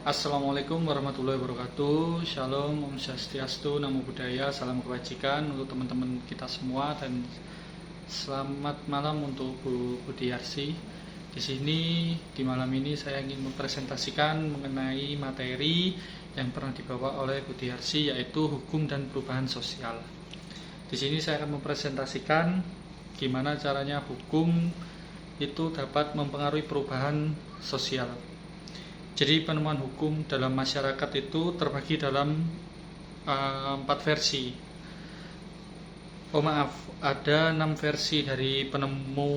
Assalamualaikum warahmatullahi wabarakatuh. Shalom, Om Swastiastu, Namo Buddhaya, salam kebajikan untuk teman-teman kita semua dan selamat malam untuk Bu Budiarsi. Di sini di malam ini saya ingin mempresentasikan mengenai materi yang pernah dibawa oleh Budiarsi, yaitu hukum dan perubahan sosial. Di sini saya akan mempresentasikan gimana caranya hukum itu dapat mempengaruhi perubahan sosial. Jadi penemuan hukum dalam masyarakat itu terbagi dalam 4 versi. Ada 6 versi dari penemu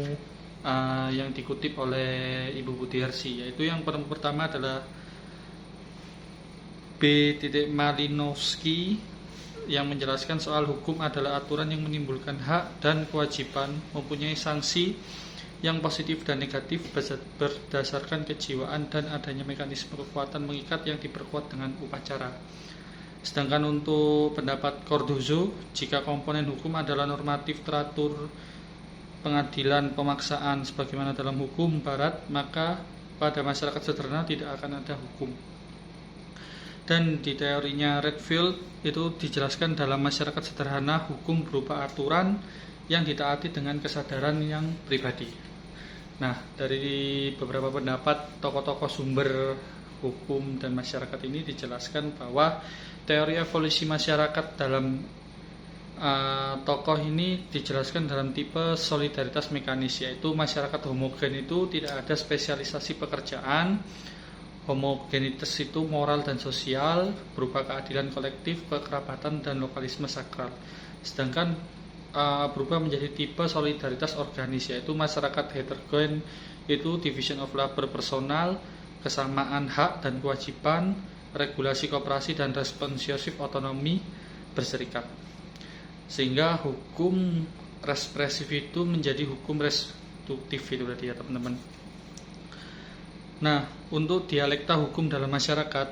yang dikutip oleh Ibu Budiarsi, yaitu yang pertama adalah B. Malinowski yang menjelaskan soal hukum adalah aturan yang menimbulkan hak dan kewajiban, mempunyai sanksi yang positif dan negatif berdasarkan kejiwaan dan adanya mekanisme kekuatan mengikat yang diperkuat dengan upacara. Sedangkan untuk pendapat Cardozo, jika komponen hukum adalah normatif teratur pengadilan pemaksaan sebagaimana dalam hukum barat, maka pada masyarakat sederhana tidak akan ada hukum. Dan di teorinya Redfield itu dijelaskan dalam masyarakat sederhana hukum berupa aturan yang ditaati dengan kesadaran yang pribadi. Nah, dari beberapa pendapat tokoh-tokoh sumber hukum dan masyarakat ini dijelaskan bahwa teori evolusi masyarakat dalam tokoh ini dijelaskan dalam tipe solidaritas mekanis, yaitu masyarakat homogen itu tidak ada spesialisasi pekerjaan. Homogenitas itu moral dan sosial berupa keadilan kolektif, kekerabatan, dan lokalisme sakral. Sedangkan berubah menjadi tipe solidaritas organis, yaitu masyarakat heterogen itu division of labor personal, kesamaan hak dan kewajiban, regulasi koperasi, dan responsif otonomi berserikat. Sehingga hukum represif itu menjadi hukum restriktif itu berarti ya teman-teman. Nah, untuk dialekta hukum dalam masyarakat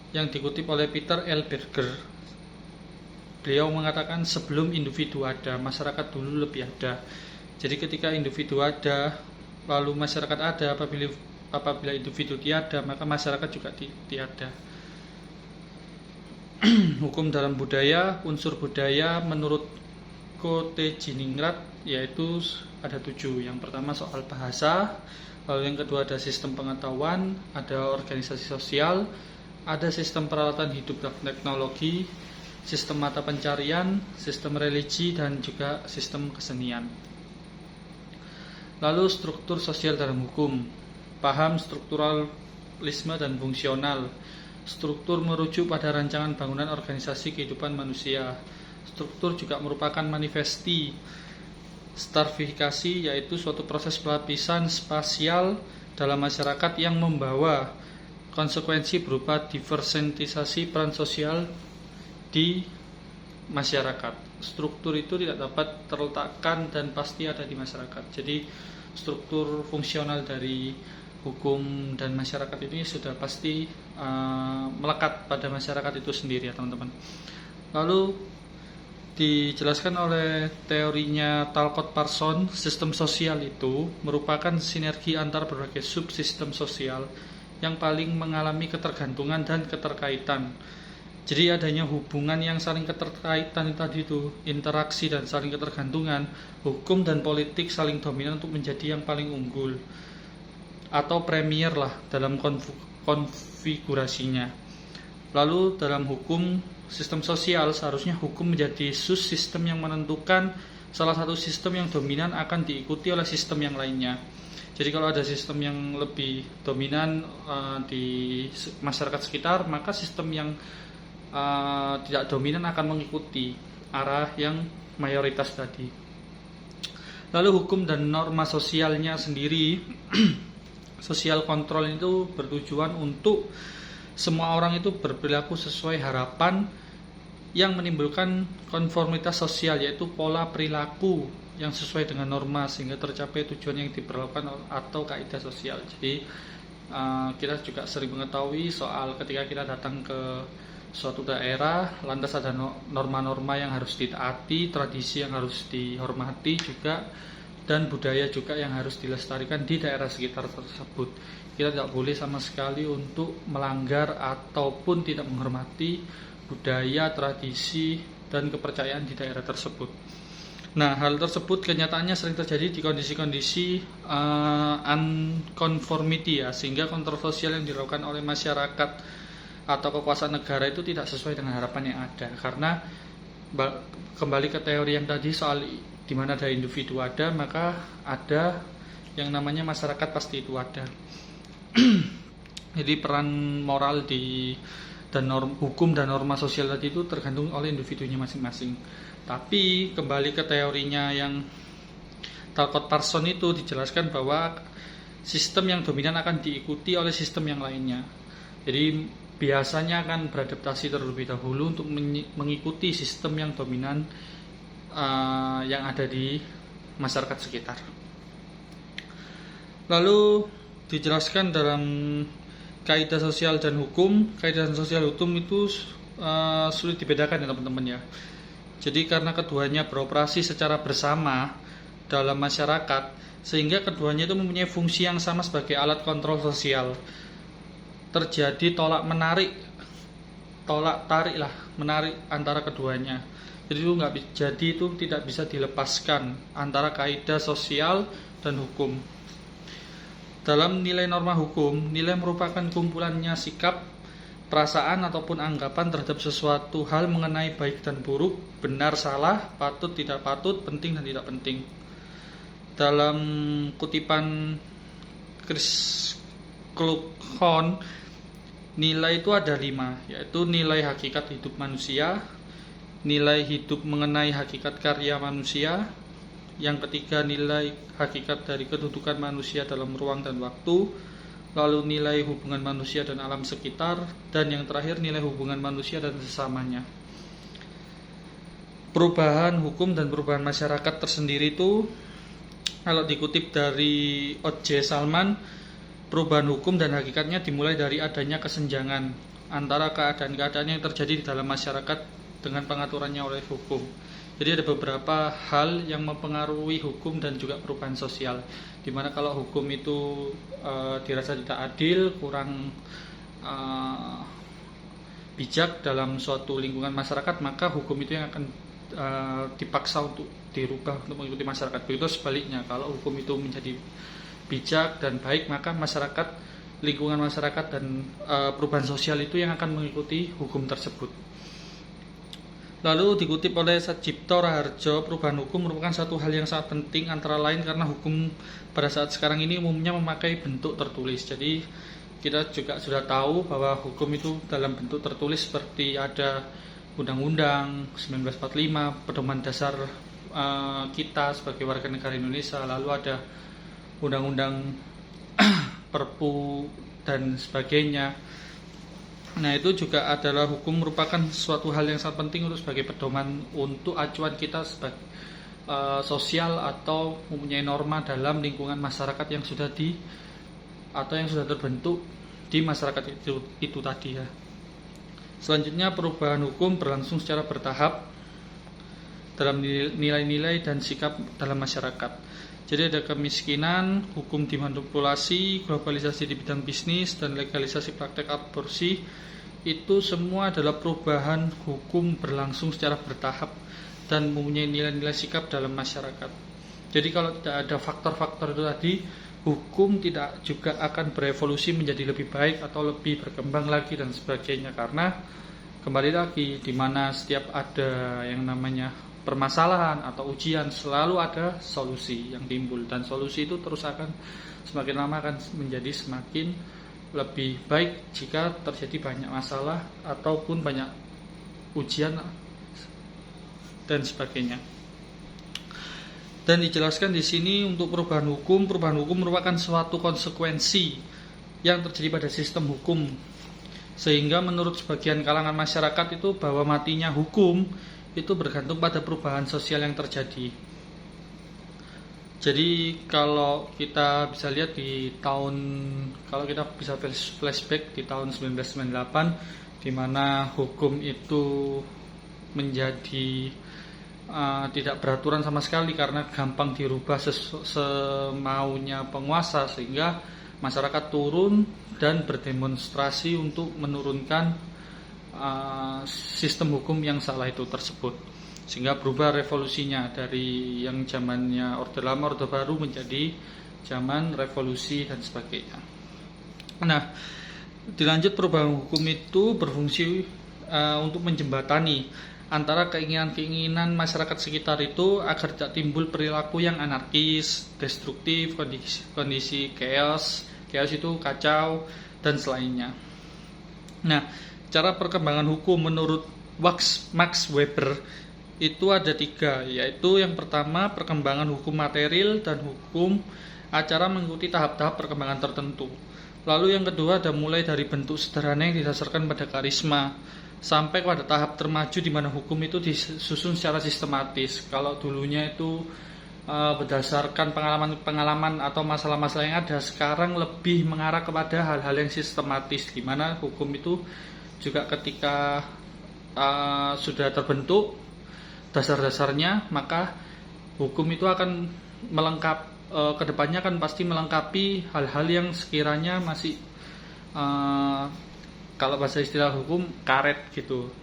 yang dikutip oleh Peter L. Berger, beliau mengatakan sebelum individu ada, masyarakat dulu lebih ada. Jadi ketika individu ada, lalu masyarakat ada, apabila individu tiada, maka masyarakat juga tiada. Hukum dalam budaya, unsur budaya menurut Kotejiningrat yaitu ada 7. Yang pertama soal bahasa, lalu yang kedua ada sistem pengetahuan, ada organisasi sosial, ada sistem peralatan hidup dan teknologi, sistem mata pencarian, sistem religi, dan juga sistem kesenian. Lalu struktur sosial dalam hukum, paham strukturalisme dan fungsional. Struktur merujuk pada rancangan bangunan organisasi kehidupan manusia. Struktur juga merupakan manifesti. Stratifikasi yaitu suatu proses pelapisan spasial dalam masyarakat yang membawa konsekuensi berupa diversifikasi peran sosial di masyarakat. Struktur itu tidak dapat terletakkan dan pasti ada di masyarakat. Jadi struktur fungsional dari hukum dan masyarakat ini sudah pasti melekat pada masyarakat itu sendiri ya teman-teman. Lalu dijelaskan oleh teorinya Talcott Parsons, sistem sosial itu merupakan sinergi antar berbagai subsistem sosial yang paling mengalami ketergantungan dan keterkaitan. Jadi adanya hubungan yang saling keterkaitan tadi itu, interaksi dan saling ketergantungan, hukum dan politik saling dominan untuk menjadi yang paling unggul atau premier lah dalam konfigurasinya. Lalu dalam hukum sistem sosial seharusnya hukum menjadi subsistem yang menentukan salah satu sistem yang dominan akan diikuti oleh sistem yang lainnya. Jadi kalau ada sistem yang lebih dominan di masyarakat sekitar, maka sistem yang tidak dominan akan mengikuti arah yang mayoritas tadi. Lalu hukum dan norma sosialnya sendiri social control itu bertujuan untuk semua orang itu berperilaku sesuai harapan yang menimbulkan konformitas sosial, yaitu pola perilaku yang sesuai dengan norma sehingga tercapai tujuan yang diperlukan atau kaidah sosial. Jadi kita juga sering mengetahui soal ketika kita datang ke suatu daerah, lantas ada norma-norma yang harus ditaati, tradisi yang harus dihormati juga, dan budaya juga yang harus dilestarikan di daerah sekitar tersebut. Kita tidak boleh sama sekali untuk melanggar ataupun tidak menghormati budaya, tradisi, dan kepercayaan di daerah tersebut. Nah, hal tersebut kenyataannya sering terjadi di kondisi-kondisi unconformity ya, sehingga kontrol sosial yang dilakukan oleh masyarakat atau kekuasaan negara itu tidak sesuai dengan harapan yang ada. Karena kembali ke teori yang tadi soal di mana ada individu ada, maka ada yang namanya masyarakat pasti itu ada. Jadi peran moral dan hukum dan norma sosial tadi itu tergantung oleh individunya masing-masing. Tapi kembali ke teorinya yang Talcott Parsons itu dijelaskan bahwa sistem yang dominan akan diikuti oleh sistem yang lainnya. Jadi biasanya akan beradaptasi terlebih dahulu untuk mengikuti sistem yang dominan yang ada di masyarakat sekitar. Lalu dijelaskan dalam kaidah sosial dan hukum. Kaidah sosial hukum itu sulit dibedakan ya teman-teman ya. Jadi karena keduanya beroperasi secara bersama dalam masyarakat, sehingga keduanya itu mempunyai fungsi yang sama sebagai alat kontrol sosial. Terjadi menarik antara keduanya. Jadi itu tidak bisa dilepaskan antara kaidah sosial dan hukum. Dalam nilai norma hukum, nilai merupakan kumpulannya sikap, perasaan ataupun anggapan terhadap sesuatu hal mengenai baik dan buruk, benar salah, patut tidak patut, penting dan tidak penting. Dalam kutipan Chris Klughorn, nilai itu ada 5, yaitu nilai hakikat hidup manusia, nilai hidup mengenai hakikat karya manusia, yang ketiga nilai hakikat dari kedudukan manusia dalam ruang dan waktu, lalu nilai hubungan manusia dan alam sekitar, dan yang terakhir nilai hubungan manusia dan sesamanya. Perubahan hukum dan perubahan masyarakat tersendiri itu, kalau dikutip dari O.J. Salman, perubahan hukum dan hakikatnya dimulai dari adanya kesenjangan antara keadaan-keadaan yang terjadi di dalam masyarakat dengan pengaturannya oleh hukum. Jadi ada beberapa hal yang mempengaruhi hukum dan juga perubahan sosial. Dimana kalau hukum itu dirasa tidak adil, kurang bijak dalam suatu lingkungan masyarakat, maka hukum itu yang akan dipaksa untuk dirubah untuk mengikuti masyarakat. Begitu sebaliknya, kalau hukum itu menjadi bijak dan baik, maka masyarakat, lingkungan masyarakat dan perubahan sosial itu yang akan mengikuti hukum tersebut. Lalu dikutip oleh Satjipto Raharjo, perubahan hukum merupakan satu hal yang sangat penting, antara lain karena hukum pada saat sekarang ini umumnya memakai bentuk tertulis. Jadi kita juga sudah tahu bahwa hukum itu dalam bentuk tertulis, seperti ada Undang-Undang 1945, pedoman dasar kita sebagai warga negara Indonesia, lalu ada Undang-Undang Perpu dan sebagainya. Nah, itu juga adalah hukum merupakan suatu hal yang sangat penting untuk sebagai pedoman untuk acuan kita sebagai sosial atau mempunyai norma dalam lingkungan masyarakat yang sudah terbentuk di masyarakat itu tadi ya. Selanjutnya, perubahan hukum berlangsung secara bertahap dalam nilai-nilai dan sikap dalam masyarakat. Jadi ada kemiskinan, hukum dimanipulasi, globalisasi di bidang bisnis, dan legalisasi praktek aborsi. Itu semua adalah perubahan hukum berlangsung secara bertahap dan mempunyai nilai-nilai sikap dalam masyarakat. Jadi kalau tidak ada faktor-faktor itu tadi, hukum tidak juga akan berevolusi menjadi lebih baik atau lebih berkembang lagi dan sebagainya. Karena kembali lagi, di mana setiap ada yang namanya permasalahan atau ujian, selalu ada solusi yang timbul, dan solusi itu terus akan semakin lama akan menjadi semakin lebih baik jika terjadi banyak masalah ataupun banyak ujian dan sebagainya. Dan dijelaskan di sini untuk perubahan hukum merupakan suatu konsekuensi yang terjadi pada sistem hukum, sehingga menurut sebagian kalangan masyarakat itu bahwa matinya hukum itu bergantung pada perubahan sosial yang terjadi. Jadi kalau kita bisa lihat kalau kita bisa flashback di tahun 1998, di mana hukum itu menjadi tidak beraturan sama sekali karena gampang dirubah semaunya penguasa, sehingga masyarakat turun dan berdemonstrasi untuk menurunkan sistem hukum yang salah itu tersebut, sehingga berubah revolusinya dari yang zamannya Orde Lama Orde Baru menjadi zaman revolusi dan sebagainya. Nah, dilanjut, perubahan hukum itu berfungsi untuk menjembatani antara keinginan-keinginan masyarakat sekitar itu agar tidak timbul perilaku yang anarkis, destruktif, kondisi chaos itu kacau dan selainnya. Nah, cara perkembangan hukum menurut Max Weber itu ada 3, yaitu yang pertama perkembangan hukum material dan hukum acara mengikuti tahap-tahap perkembangan tertentu. Lalu yang kedua ada mulai dari bentuk sederhana yang didasarkan pada karisma sampai pada tahap termaju di mana hukum itu disusun secara sistematis. Kalau dulunya itu berdasarkan pengalaman atau masalah-masalah yang ada, sekarang lebih mengarah kepada hal-hal yang sistematis, di mana hukum itu juga ketika sudah terbentuk dasar-dasarnya, maka hukum itu akan kedepannya akan pasti melengkapi hal-hal yang sekiranya masih kalau bahasa istilah hukum karet gitu,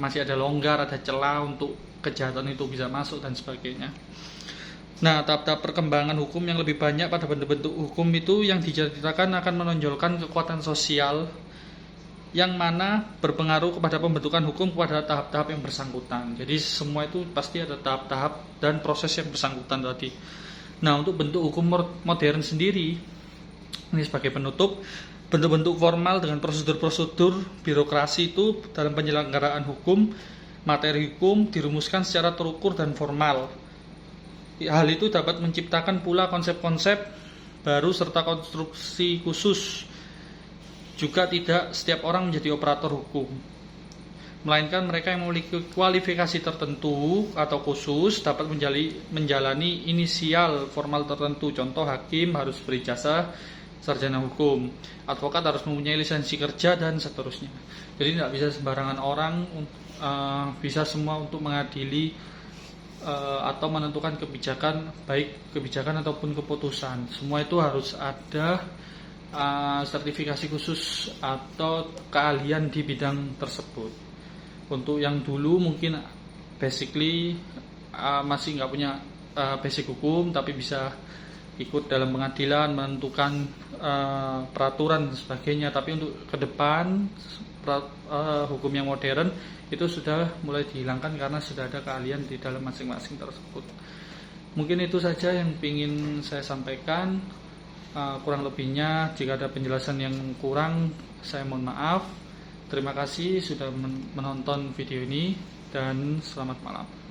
masih ada longgar, ada celah untuk kejahatan itu bisa masuk dan sebagainya. Nah, tahap-tahap perkembangan hukum yang lebih banyak pada bentuk-bentuk hukum itu yang diceritakan akan menonjolkan kekuatan sosial yang mana berpengaruh kepada pembentukan hukum pada tahap-tahap yang bersangkutan. Jadi semua itu pasti ada tahap-tahap dan proses yang bersangkutan tadi. Nah, untuk bentuk hukum modern sendiri, ini sebagai penutup, bentuk-bentuk formal dengan prosedur-prosedur birokrasi itu dalam penyelenggaraan hukum, materi hukum dirumuskan secara terukur dan formal. Hal itu dapat menciptakan pula konsep-konsep baru serta konstruksi khusus. Juga tidak setiap orang menjadi operator hukum, melainkan mereka yang memiliki kualifikasi tertentu atau khusus dapat menjalani inisial formal tertentu. Contoh, hakim harus berijazah sarjana hukum, advokat harus mempunyai lisensi kerja, dan seterusnya. Jadi tidak bisa sembarangan orang bisa semua untuk mengadili atau menentukan kebijakan, baik kebijakan ataupun keputusan. Semua itu harus ada sertifikasi khusus atau keahlian di bidang tersebut. Untuk yang dulu mungkin basically masih nggak punya basic hukum, tapi bisa ikut dalam pengadilan menentukan peraturan dan sebagainya. Tapi untuk ke depan hukum yang modern itu sudah mulai dihilangkan karena sudah ada keahlian di dalam masing-masing tersebut. Mungkin itu saja yang ingin saya sampaikan. Kurang lebihnya jika ada penjelasan yang kurang, saya mohon maaf. Terima kasih sudah menonton video ini dan selamat malam.